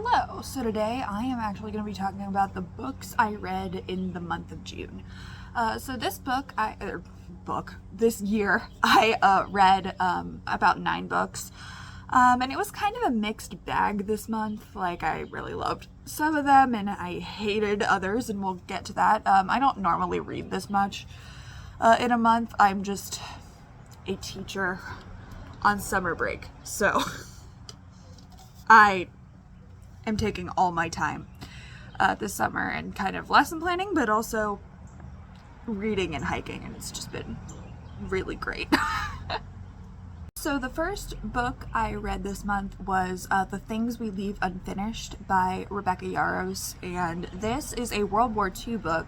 Hello! So today I am actually going to be talking about the books I read in the month of June. So this this year I read about 9 books. And it was kind of a mixed bag this month. Like, I really loved some of them and I hated others, and we'll get to that. I don't normally read this much in a month. I'm just a teacher on summer break. So I am taking all my time this summer and kind of lesson planning, but also reading and hiking, and it's just been really great. So the first book I read this month was The Things We Leave Unfinished by Rebecca Yarros, and this is a World War II book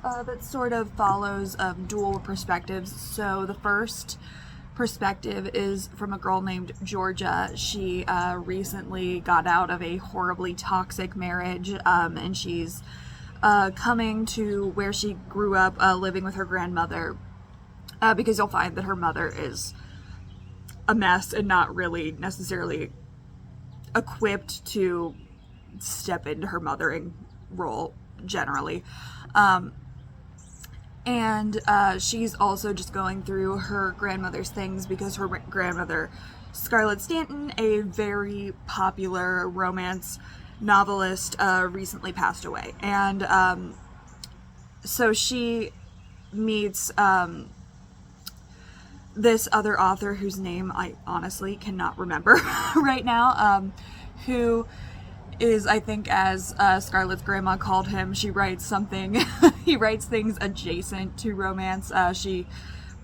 that sort of follows dual perspectives. So the first perspective is from a girl named Georgia. She recently got out of a horribly toxic marriage, and she's coming to where she grew up living with her grandmother, because you'll find that her mother is a mess and not really necessarily equipped to step into her mothering role generally. And she's also just going through her grandmother's things because her grandmother, Scarlett Stanton, a very popular romance novelist, recently passed away. And so she meets this other author whose name I honestly cannot remember right now, who is, I think, as Scarlett's grandma called him, she writes something, he writes things adjacent to romance. She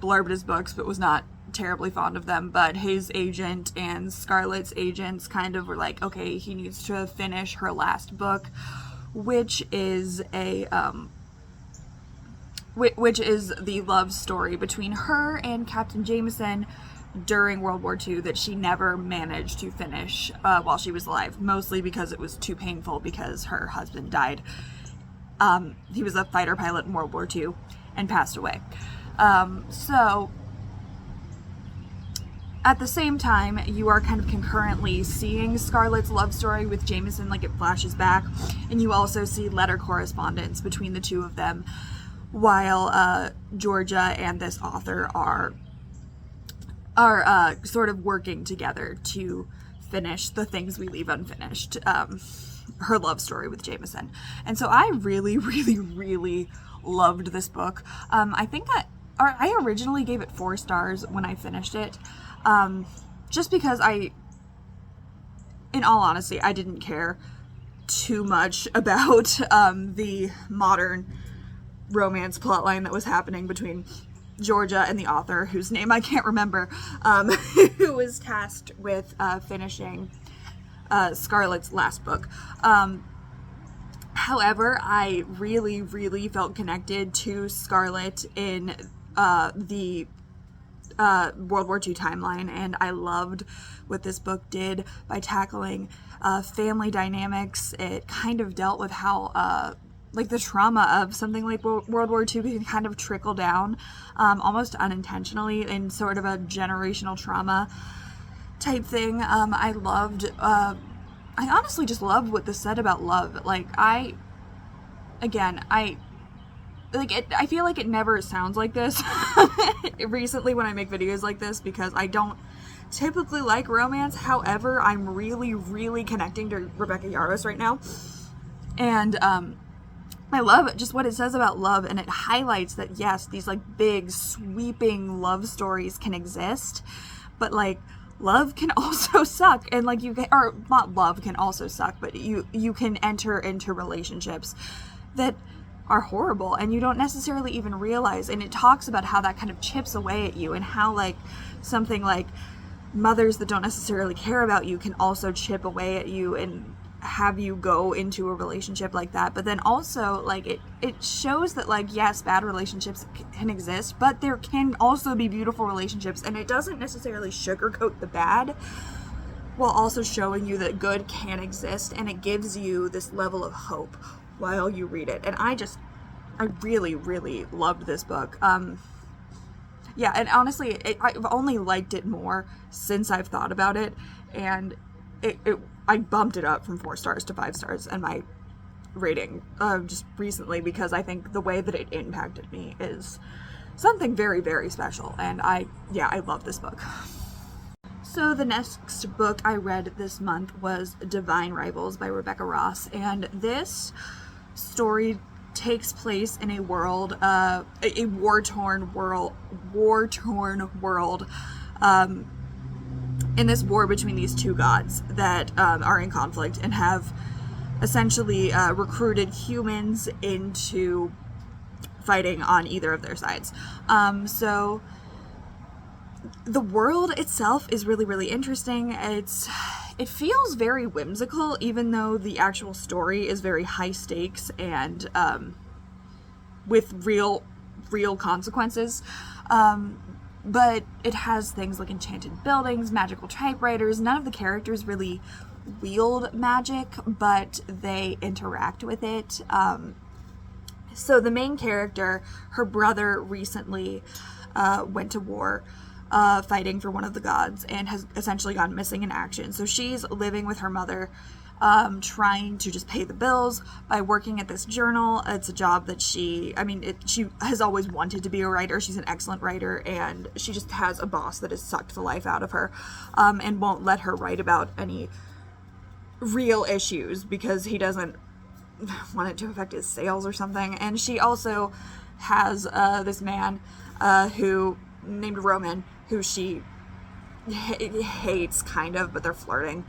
blurbed his books but was not terribly fond of them, but his agent and Scarlett's agents kind of were like, okay, he needs to finish her last book, which is the love story between her and Captain Jameson during World War II that she never managed to finish while she was alive, mostly because it was too painful because her husband died. He was a fighter pilot in World War II and passed away. So at the same time, you are kind of concurrently seeing Scarlett's love story with Jameson, like it flashes back, and you also see letter correspondence between the two of them while Georgia and this author are sort of working together to finish The Things We Leave Unfinished, her love story with Jameson. And so I really, really, really loved this book. I originally gave it 4 stars when I finished it, just because in all honesty, I didn't care too much about the modern romance plotline that was happening between Georgia and the author, whose name I can't remember, who was tasked with finishing Scarlett's last book. However, I really, really felt connected to Scarlett in the World War II timeline, and I loved what this book did by tackling family dynamics. It kind of dealt with how like the trauma of something like World War II can kind of trickle down almost unintentionally in sort of a generational trauma type thing. I honestly just loved what this said about love. Like, I feel like it never sounds like this recently when I make videos like this, because I don't typically like romance. However, I'm really, really connecting to Rebecca Yarros right now. And I love just what it says about love, and it highlights that, yes, these like big sweeping love stories can exist, but like love can also suck, and like or not love can also suck, but you can enter into relationships that are horrible and you don't necessarily even realize. And it talks about how that kind of chips away at you, and how like something like mothers that don't necessarily care about you can also chip away at you and have you go into a relationship like that. But then also, like, it shows that, like, yes, bad relationships can exist, but there can also be beautiful relationships, and it doesn't necessarily sugarcoat the bad while also showing you that good can exist, and it gives you this level of hope while you read it. And I really, really loved this book. Yeah, and honestly, I've only liked it more since I've thought about it, and it I bumped it up from 4 stars to 5 stars and my rating just recently, because I think the way that it impacted me is something very, very special. And I love this book. So the next book I read this month was Divine Rivals by Rebecca Ross, and this story takes place in a world, a war-torn world, in this war between these two gods that are in conflict and have essentially recruited humans into fighting on either of their sides. So the world itself is really, really interesting. It feels very whimsical, even though the actual story is very high stakes and with real consequences. But it has things like enchanted buildings, magical typewriters. None of the characters really wield magic, but they interact with it. So the main character, her brother recently went to war, fighting for one of the gods, and has essentially gone missing in action. So she's living with her mother, trying to just pay the bills by working at this journal. It's a job that she has always wanted to be a writer. She's an excellent writer, and she just has a boss that has sucked the life out of her, and won't let her write about any real issues because he doesn't want it to affect his sales or something. And she also has this man who named Roman, who she hates, kind of, but they're flirting.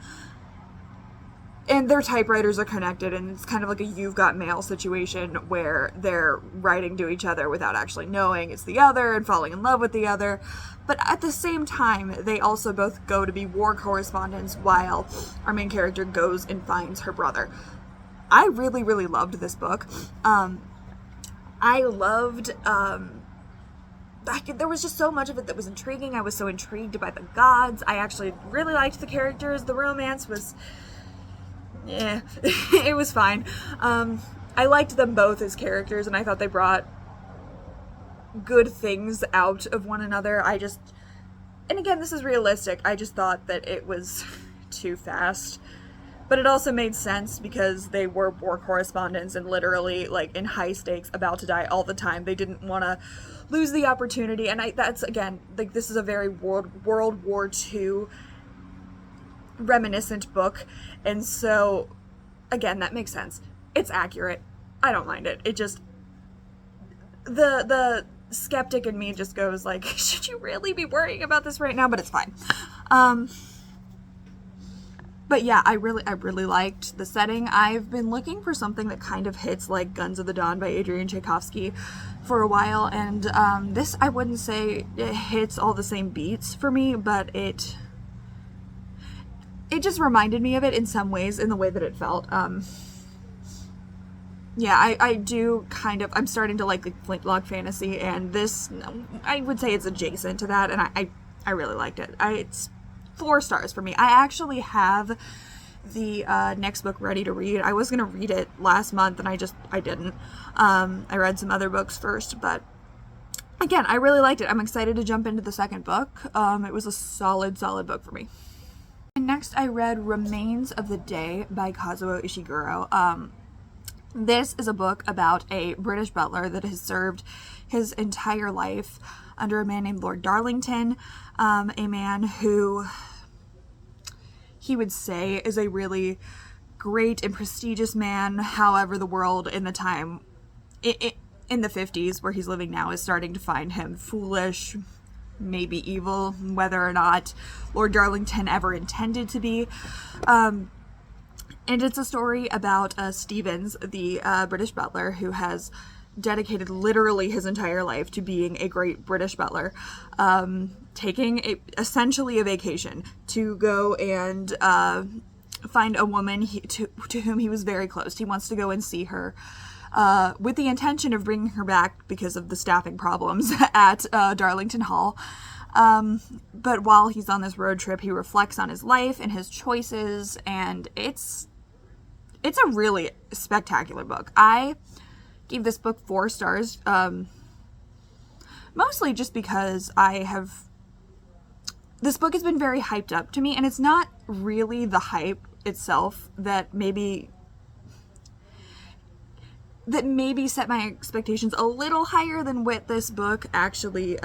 And their typewriters are connected, and it's kind of like a You've Got Mail situation where they're writing to each other without actually knowing it's the other and falling in love with the other. But at the same time, they also both go to be war correspondents while our main character goes and finds her brother. I really, really loved this book. There was just so much of it that was intriguing. I was so intrigued by the gods. I actually really liked the characters. The romance was, it was fine. I liked them both as characters, and I thought they brought good things out of one another. And again, this is realistic. I just thought that it was too fast. But it also made sense because they were war correspondents and literally, like, in high stakes, about to die all the time. They didn't want to lose the opportunity. And that's, again, like, this is a very World War II reminiscent book. And so, again, that makes sense. It's accurate. I don't mind it. It just, the skeptic in me just goes, like, should you really be worrying about this right now? But it's fine. But yeah, I really liked the setting. I've been looking for something that kind of hits like Guns of the Dawn by Adrian Tchaikovsky for a while, and this, I wouldn't say it hits all the same beats for me, but it just reminded me of it in some ways, in the way that it felt. Yeah, I do kind of, I'm starting to like the Flintlock fantasy, and this, I would say it's adjacent to that, and I really liked it. It's 4 stars for me. I actually have the next book ready to read. I was going to read it last month, and I didn't. I read some other books first, but again, I really liked it. I'm excited to jump into the second book. It was a solid book for me. And next, I read Remains of the Day by Kazuo Ishiguro. This is a book about a British butler that has served his entire life under a man named Lord Darlington, a man who he would say is a really great and prestigious man. However, the world in the time, in the 50s, where he's living now, is starting to find him foolish, maybe evil, whether or not Lord Darlington ever intended to be. And it's a story about Stevens, the British butler, who has dedicated literally his entire life to being a great British butler, taking essentially a vacation to go and find a woman to whom he was very close. He wants to go and see her with the intention of bringing her back because of the staffing problems at Darlington Hall. But while he's on this road trip, he reflects on his life and his choices, and it's a really spectacular book. I gave this book 4 stars, mostly just because this book has been very hyped up to me, and it's not really the hype itself that maybe set my expectations a little higher than what this book actually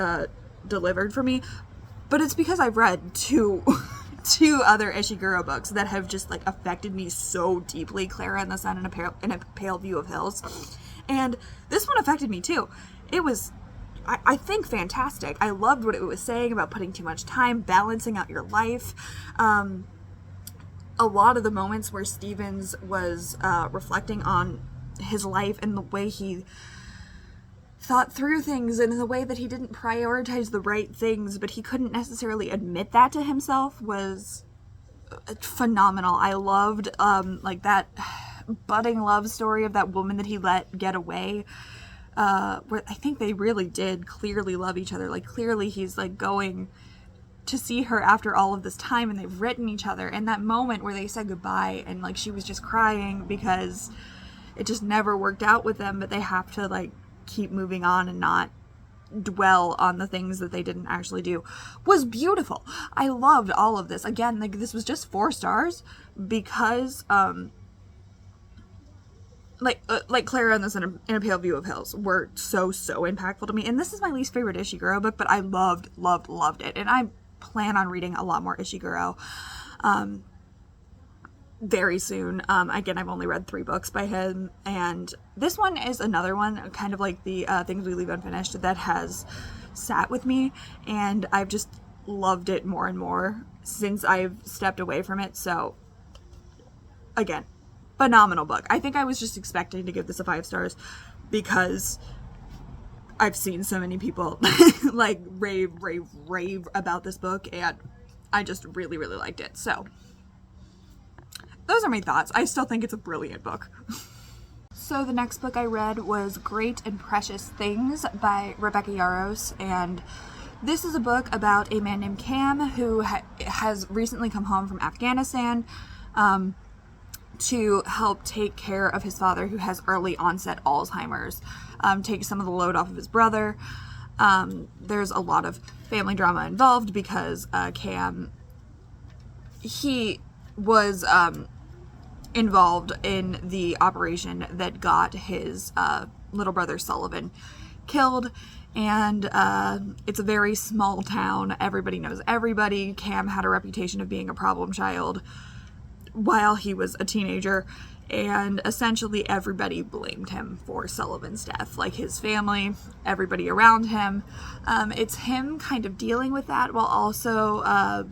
delivered for me. But it's because I've read two other Ishiguro books that have just like affected me so deeply, Clara and the Sun and a Pale View of Hills. And this one affected me too. It was, I think, fantastic. I loved what it was saying about putting too much time, balancing out your life. A lot of the moments where Stevens was reflecting on his life and the way he thought through things and in the way that he didn't prioritize the right things, but he couldn't necessarily admit that to himself, was phenomenal. I loved like that budding love story of that woman that he let get away, where I think they really did clearly love each other. Like, clearly he's like going to see her after all of this time, and they've written each other, and that moment where they said goodbye and like she was just crying because it just never worked out with them, but they have to like keep moving on and not dwell on the things that they didn't actually do, was beautiful. I loved all of this. Again, like, this was just 4 stars because like Clara and the Sun in a Pale View of Hills were so impactful to me. And this is my least favorite Ishiguro book, but I loved it. And I plan on reading a lot more Ishiguro very soon. Again, I've only read 3 books by him, and this one is another one, kind of like the Things We Leave Unfinished, that has sat with me, and I've just loved it more and more since I've stepped away from it. So again, phenomenal book. I think I was just expecting to give this a 5 stars because I've seen so many people like rave about this book, and I just really liked it. So those are my thoughts. I still think it's a brilliant book. So the next book I read was Great and Precious Things by Rebecca Yarros, and this is a book about a man named Cam who has recently come home from Afghanistan to help take care of his father, who has early onset Alzheimer's, take some of the load off of his brother. There's a lot of family drama involved because Cam, he was involved in the operation that got his little brother Sullivan killed, and it's a very small town. Everybody knows everybody. Cam had a reputation of being a problem child while he was a teenager, and essentially everybody blamed him for Sullivan's death, like his family, everybody around him. It's him kind of dealing with that while also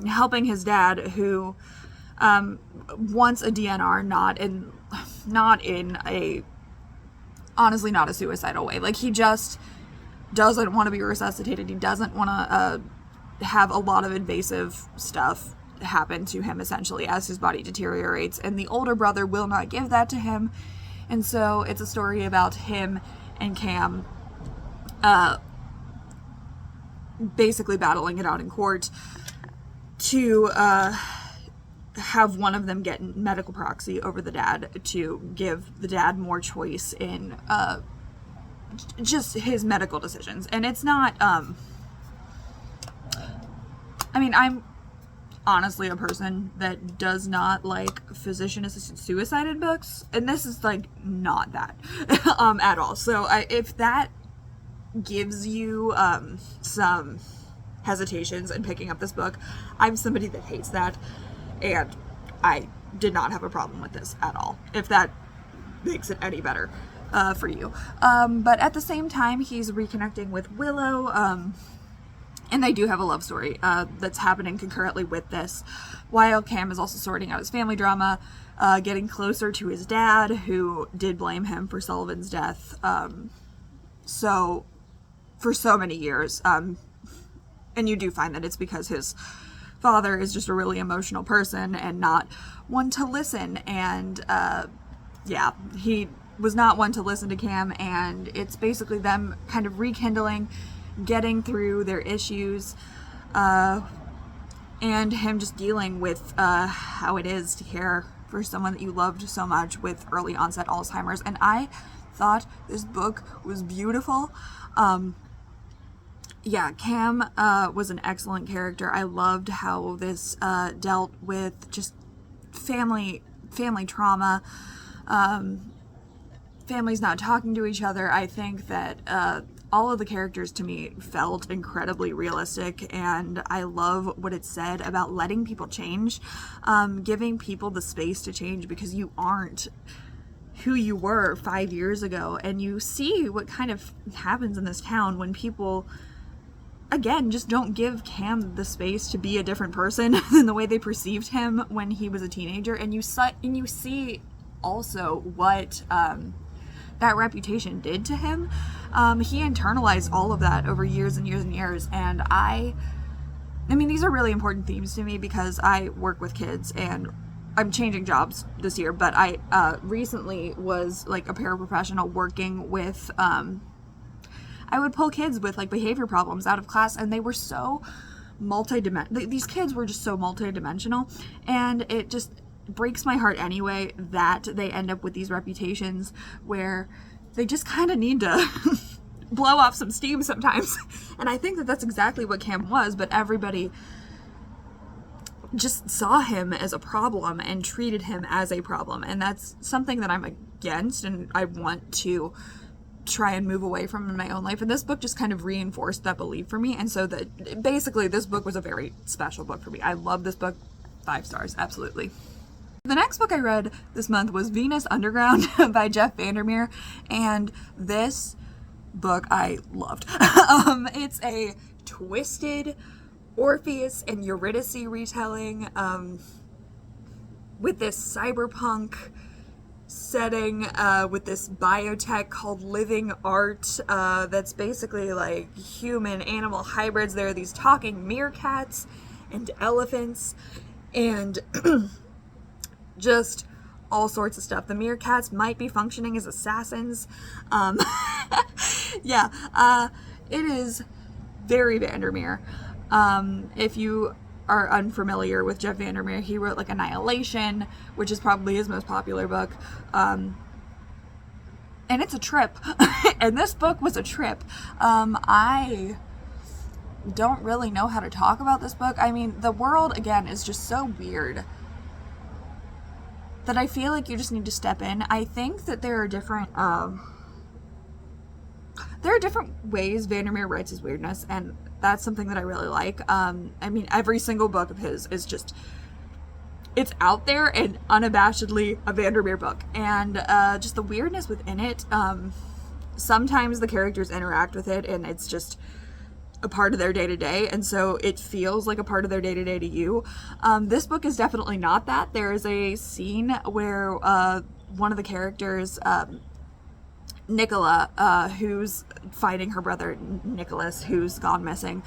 helping his dad, who wants a DNR, not in a, honestly, not a suicidal way. Like, he just doesn't want to be resuscitated. He doesn't want to have a lot of invasive stuff happen to him, essentially, as his body deteriorates, and the older brother will not give that to him. And so it's a story about him and Cam basically battling it out in court to have one of them get medical proxy over the dad to give the dad more choice in just his medical decisions. And it's not I mean, I'm honestly a person that does not like physician-assisted suicide in books, and this is like not that at all. So if that gives you some hesitations in picking up this book, I'm somebody that hates that, and I did not have a problem with this at all, if that makes it any better for you. But at the same time, he's reconnecting with Willow, and they do have a love story that's happening concurrently with this, while Cam is also sorting out his family drama, getting closer to his dad, who did blame him for Sullivan's death for so many years. And you do find that it's because his father is just a really emotional person and not one to listen. And yeah, he was not one to listen to Cam, and it's basically them kind of rekindling, getting through their issues, and him just dealing with how it is to care for someone that you loved so much with early onset Alzheimer's. And I thought this book was beautiful. Yeah, Cam was an excellent character. I loved how this dealt with just family trauma, families not talking to each other. I think that all of the characters to me felt incredibly realistic, and I love what it said about letting people change, giving people the space to change, because you aren't who you were 5 years ago. And you see what kind of happens in this town when people, again, just don't give Cam the space to be a different person than the way they perceived him when he was a teenager. And you see also what that reputation did to him. He internalized all of that over years and years and years. And I mean, these are really important themes to me because I work with kids, and I'm changing jobs this year, but I recently was like a paraprofessional working with, I would pull kids with like behavior problems out of class, and they were so these kids were just so multidimensional, and it just breaks my heart anyway that they end up with these reputations where they just kind of need to blow off some steam sometimes. And I think that that's exactly what Cam was, but everybody just saw him as a problem and treated him as a problem, and that's something that I'm against, and I want to try and move away from in my own life. And this book just kind of reinforced that belief for me, and so that basically this book was a very special book for me. I love this book. 5 stars, absolutely. The next book I read this month was Venus Underground by Jeff Vandermeer, and this book I loved. It's a twisted Orpheus and Eurydice retelling, with this cyberpunk setting, with this biotech called Living Art, that's basically like human animal hybrids. There are these talking meerkats and elephants and just all sorts of stuff. The meerkats might be functioning as assassins. Yeah, it is very Vandermeer. If you are unfamiliar with Jeff Vandermeer, he wrote like Annihilation, which is probably his most popular book. And it's a trip. And this book was a trip. I don't really know how to talk about this book. I mean, the world, again, is just so weird that I feel like you just need to step in. I think that there are different ways Vandermeer writes his weirdness, and that's something that I really like. I mean, every single book of his is just, it's out there and unabashedly a Vandermeer book. And just the weirdness within it, sometimes the characters interact with it and it's just a part of their day-to-day, and so it feels like a part of their day-to-day to you. This book is definitely not that. There is a scene where one of the characters, Nicola, who's finding her brother Nicholas, who's gone missing,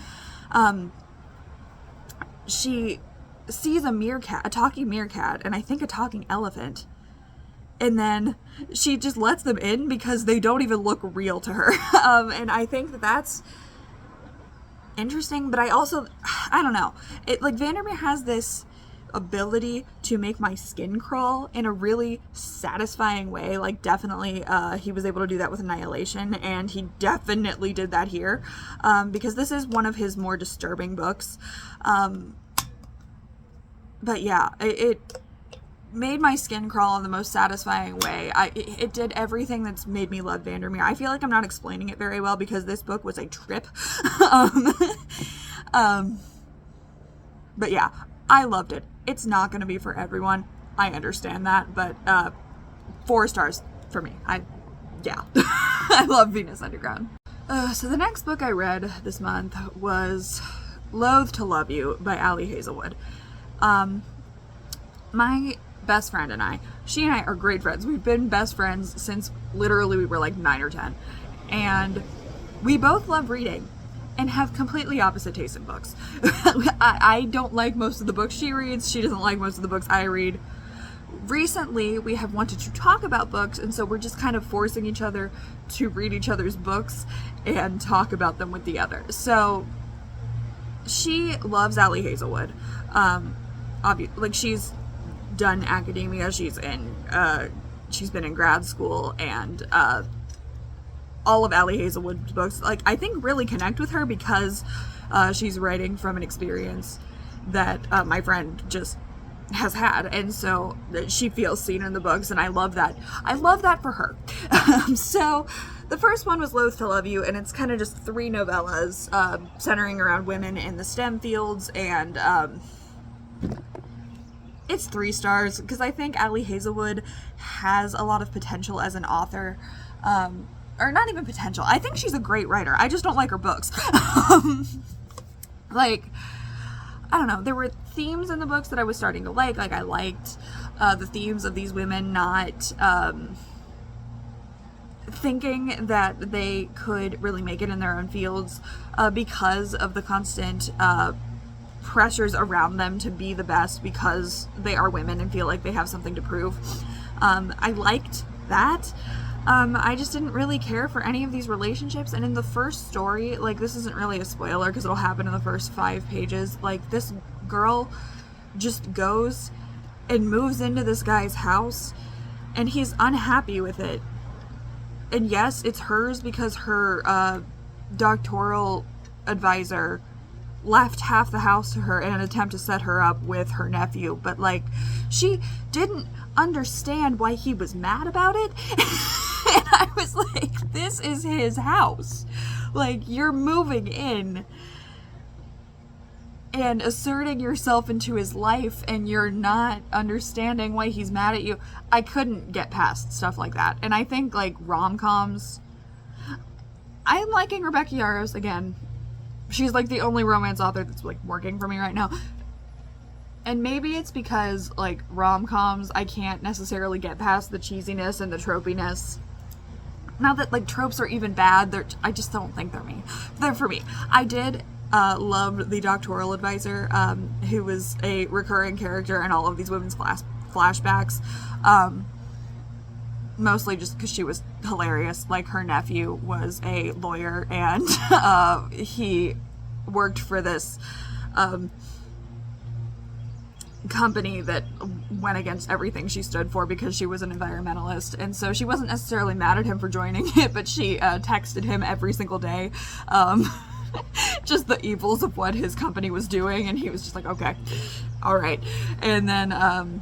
she sees a talking meerkat, and I think a talking elephant, and then she just lets them in because they don't even look real to her. And I think that that's interesting, but I don't know, it, like, Vandermeer has this ability to make my skin crawl in a really satisfying way. Like, definitely he was able to do that with Annihilation, and he definitely did that here, because this is one of his more disturbing books. But yeah, it made my skin crawl in the most satisfying way. It did everything that's made me love Vandermeer. I feel like I'm not explaining it very well because this book was a trip. But yeah, I loved it. It's not going to be for everyone. I understand that, but 4 stars for me. Yeah, I love Venus Underground. So the next book I read this month was Loathe to Love You by Ali Hazelwood. My best friend and she and I are great friends. We've been best friends since literally we were like 9 or 10. And we both love reading and have completely opposite tastes in books. I don't like most of the books she reads. She doesn't like most of the books I read. Recently, we have wanted to talk about books, and so we're just kind of forcing each other to read each other's books and talk about them with the other. So she loves Ali Hazelwood. Like, she's done academia, she's been in grad school, and all of Ali Hazelwood's books, like, I think really connect with her because she's writing from an experience that my friend just has had, and so she feels seen in the books, and I love that for her. So the first one was Loath to Love You, and it's kind of just 3 novellas centering around women in the STEM fields, and it's 3 stars because I think Ali Hazelwood has a lot of potential as an author, or not even potential. I think she's a great writer. I just don't like her books. Like, I don't know, there were themes in the books that I was starting to like I liked the themes of these women not thinking that they could really make it in their own fields because of the constant pressures around them to be the best because they are women and feel like they have something to prove. I liked that. I just didn't really care for any of these relationships, and in the first story, like, this isn't really a spoiler because it'll happen in the first 5 pages, like, this girl just goes and moves into this guy's house, and he's unhappy with it. And yes, it's hers because her doctoral advisor left half the house to her in an attempt to set her up with her nephew, but, like, she didn't understand why he was mad about it. And I was like, this is his house. Like, you're moving in and asserting yourself into his life, and you're not understanding why he's mad at you. I couldn't get past stuff like that. And I think, like, rom-coms, I'm liking Rebecca Yarros again. She's, like, the only romance author that's, like, working for me right now. And maybe it's because, like, rom-coms, I can't necessarily get past the cheesiness and the tropiness. Not that, like, tropes are even bad. I just don't think they're for me. I did love the doctoral advisor, who was a recurring character in all of these women's flashbacks. Mostly just because she was hilarious. Like, her nephew was a lawyer, and he worked for this company that went against everything she stood for because she was an environmentalist, and so she wasn't necessarily mad at him for joining it, but she texted him every single day just the evils of what his company was doing, and he was just like, okay, all right. And then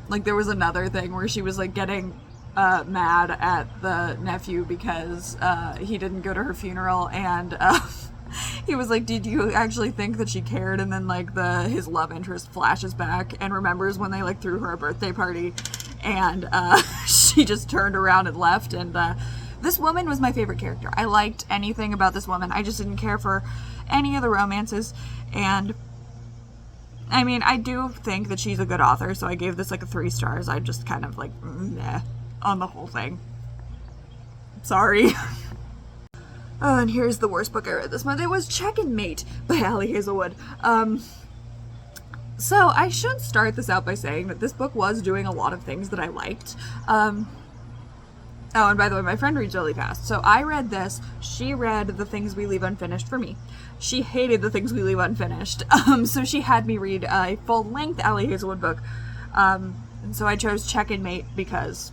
like, there was another thing where she was, like, getting mad at the nephew because he didn't go to her funeral, and he was like, did you actually think that she cared? And then, like, his love interest flashes back and remembers when they, like, threw her a birthday party, and she just turned around and left. And this woman was my favorite character. I liked anything about this woman. I just didn't care for any of the romances. And I mean, I do think that she's a good author, so I gave this, like, a 3 stars. I just kind of, like, meh on the whole thing. Sorry. Oh, and here's the worst book I read this month. It was Check and Mate by Ali Hazelwood. So I should start this out by saying that this book was doing a lot of things that I liked. Oh, and by the way, my friend reads really fast. So I read this. She read The Things We Leave Unfinished for me. She hated The Things We Leave Unfinished. So she had me read a full-length Ali Hazelwood book. And so I chose Check and Mate because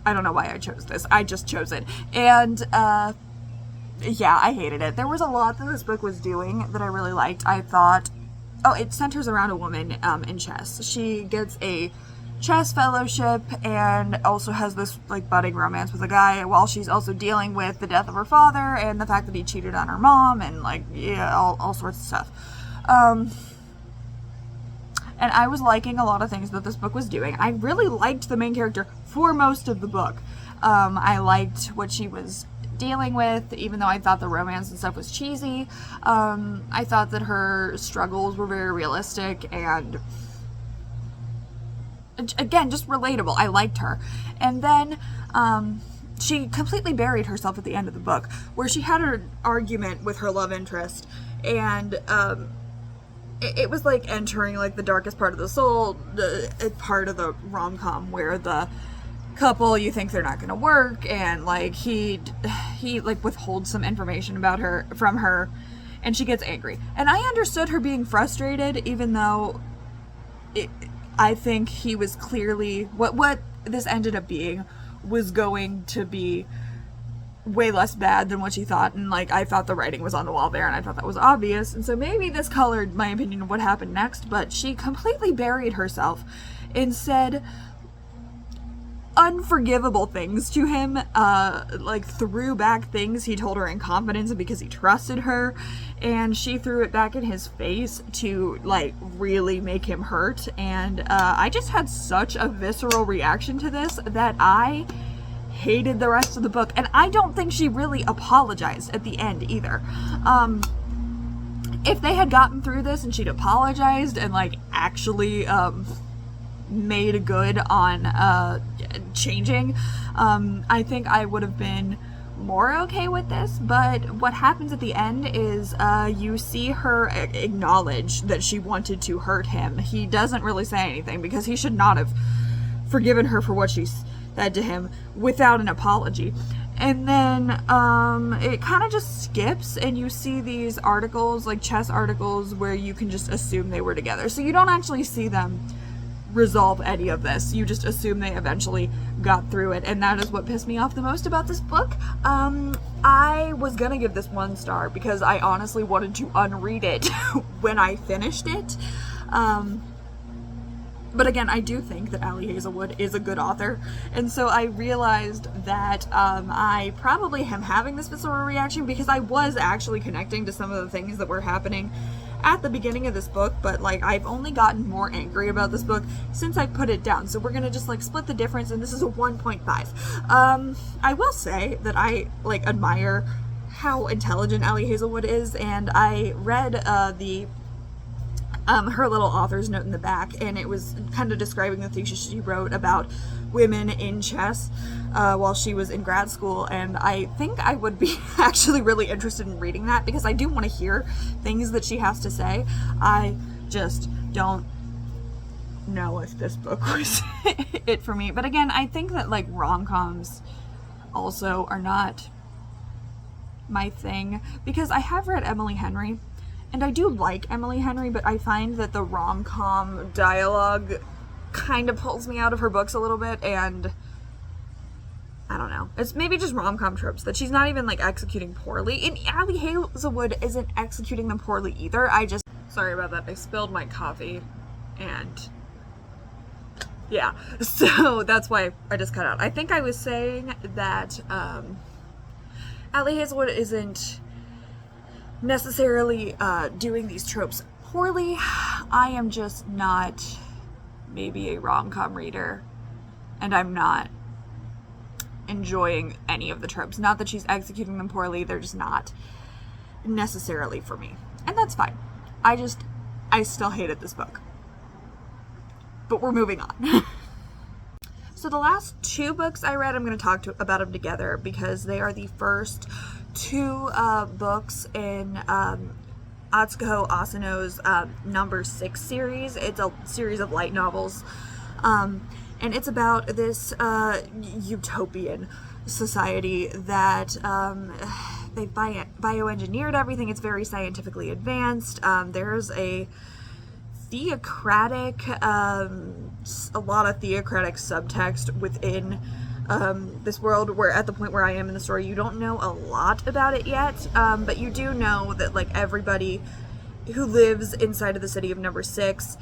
I don't know why I chose this. I just chose it. And, yeah, I hated it. There was a lot that this book was doing that I really liked. I thought, it centers around a woman in chess. She gets a chess fellowship and also has this, like, budding romance with a guy while she's also dealing with the death of her father and the fact that he cheated on her mom and, like, yeah, all sorts of stuff. And I was liking a lot of things that this book was doing. I really liked the main character for most of the book. I liked what she was dealing with, even though I thought the romance and stuff was cheesy. I thought that her struggles were very realistic and, again, just relatable. I liked her. And then she completely buried herself at the end of the book, where she had an argument with her love interest, and it was like entering, like, the darkest part of the soul, part of the rom-com where the couple, you think they're not gonna work, and, like, he like withholds some information about her from her, and she gets angry. And I understood her being frustrated, even though I think he was clearly what this ended up being was going to be way less bad than what she thought, and like I thought the writing was on the wall there, and I thought that was obvious, and so maybe this colored my opinion of what happened next. But she completely buried herself and said unforgivable things to him, like threw back things he told her in confidence because he trusted her, and she threw it back in his face to like really make him hurt. And I just had such a visceral reaction to this that I hated the rest of the book, and I don't think she really apologized at the end either. If they had gotten through this and she'd apologized and like actually made good on changing, I think I would have been more okay with this. But what happens at the end is you see her acknowledge that she wanted to hurt him. He doesn't really say anything because he should not have forgiven her for what she said to him without an apology. And then it kind of just skips, and you see these articles, like chess articles, where you can just assume they were together. So you don't actually see them resolve any of this. You just assume they eventually got through it, and that is what pissed me off the most about this book. I was gonna give this 1 star because I honestly wanted to unread it when I finished it. But again, I do think that Ali Hazelwood is a good author, and so I realized that I probably am having this visceral reaction because I was actually connecting to some of the things that were happening at the beginning of this book, but like I've only gotten more angry about this book since I put it down. So we're gonna just like split the difference, and this is a 1.5. I will say that I like admire how intelligent Ali Hazelwood is, and I read her little author's note in the back, and it was kind of describing the things she wrote about women in chess while she was in grad school, and I think I would be actually really interested in reading that because I do want to hear things that she has to say. I just don't know if this book was it for me. But again, I think that like rom-coms also are not my thing because I have read Emily Henry, and I do like Emily Henry, but I find that the rom-com dialogue kind of pulls me out of her books a little bit, and I don't know. It's maybe just rom-com tropes that she's not even like executing poorly. And Ali Hazelwood isn't executing them poorly either. Sorry about that. I spilled my coffee, and yeah. So that's why I just cut out. I think I was saying that Ali Hazelwood isn't necessarily doing these tropes poorly. I am just not maybe a rom-com reader, and I'm not enjoying any of the tropes. Not that she's executing them poorly, they're just not necessarily for me, and that's fine. I still hated this book, but we're moving on. So the last 2 books I read, I'm going to talk about them together because they are the first 2 books in Atsuko Asano's number 6 series. It's a series of light novels, and it's about this utopian society that they bioengineered everything. It's very scientifically advanced. There's a theocratic, a lot of theocratic subtext within this world, where at the point where I am in the story, you don't know a lot about it yet, but you do know that like everybody who lives inside of the city of number 6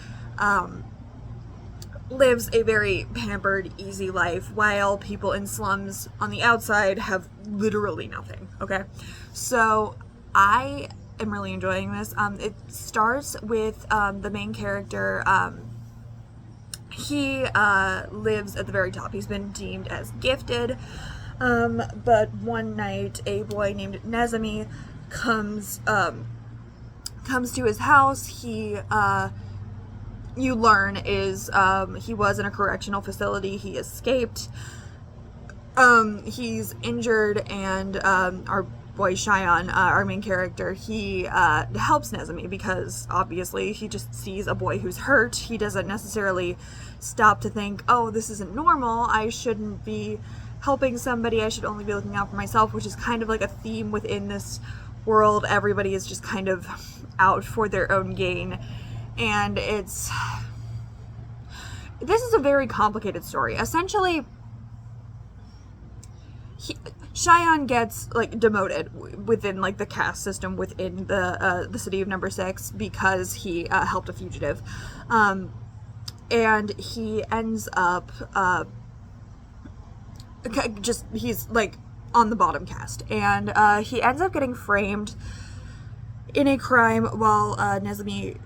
lives a very pampered, easy life, while people in slums on the outside have literally nothing. Okay, so I am really enjoying this. It starts with the main character. He lives at the very top. He's been deemed as gifted, but one night a boy named Nezumi comes to his house. He you learn is he was in a correctional facility. He escaped. He's injured, and our boy Shion, our main character, he helps Nezumi because obviously he just sees a boy who's hurt. He doesn't necessarily stop to think, oh, this isn't normal, I shouldn't be helping somebody, I should only be looking out for myself, which is kind of like a theme within this world. Everybody is just kind of out for their own gain, and this is a very complicated story. Essentially, Cheyenne gets like demoted within like the caste system within the city of Number 6 because he helped a fugitive, and he ends up he's like on the bottom caste, and he ends up getting framed in a crime while Nezumi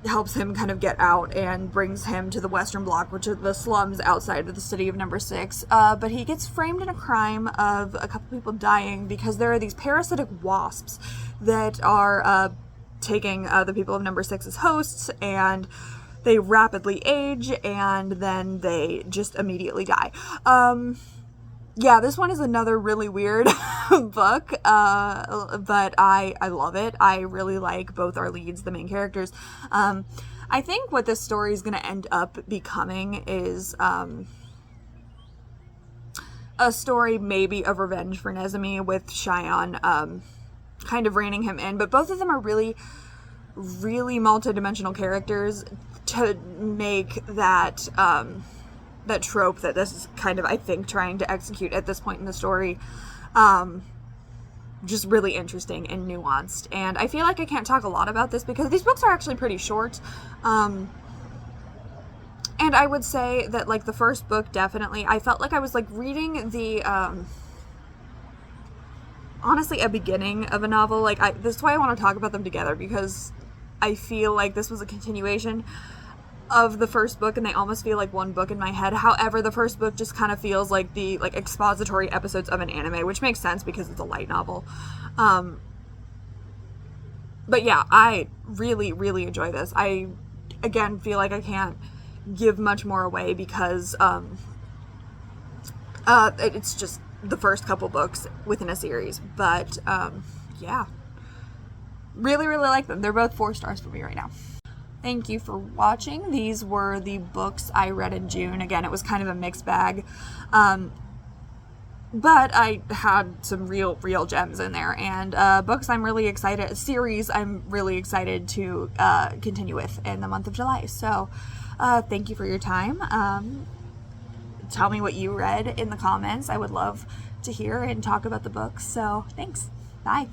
helps him kind of get out and brings him to the Western Bloc, which are the slums outside of the city of Number 6. But he gets framed in a crime of a couple people dying because there are these parasitic wasps that are taking the people of Number 6 as hosts, and they rapidly age, and then they just immediately die. Yeah, this one is another really weird book, but I love it. I really like both our leads, the main characters. I think what this story is going to end up becoming is a story maybe of revenge for Nezumi, with Cheyenne kind of reining him in. But both of them are really, really multidimensional characters to make that... that trope that this is kind of, I think, trying to execute at this point in the story, just really interesting and nuanced. And I feel like I can't talk a lot about this because these books are actually pretty short. And I would say that, like, the first book, definitely, I felt like I was, like, reading the, honestly, a beginning of a novel. Like, this is why I want to talk about them together, because I feel like this was a continuation of the first book, and they almost feel like one book in my head. However, the first book just kind of feels like the expository episodes of an anime, which makes sense because it's a light novel. But yeah, I really, really enjoy this. I, again, feel like I can't give much more away because it's just the first couple books within a series. But yeah, really, really like them. They're both 4 stars for me right now. Thank you for watching. These were the books I read in June. Again, it was kind of a mixed bag. But I had some real gems in there. And books I'm really excited, series I'm really excited to continue with in the month of July. So thank you for your time. Tell me what you read in the comments. I would love to hear and talk about the books. So thanks. Bye.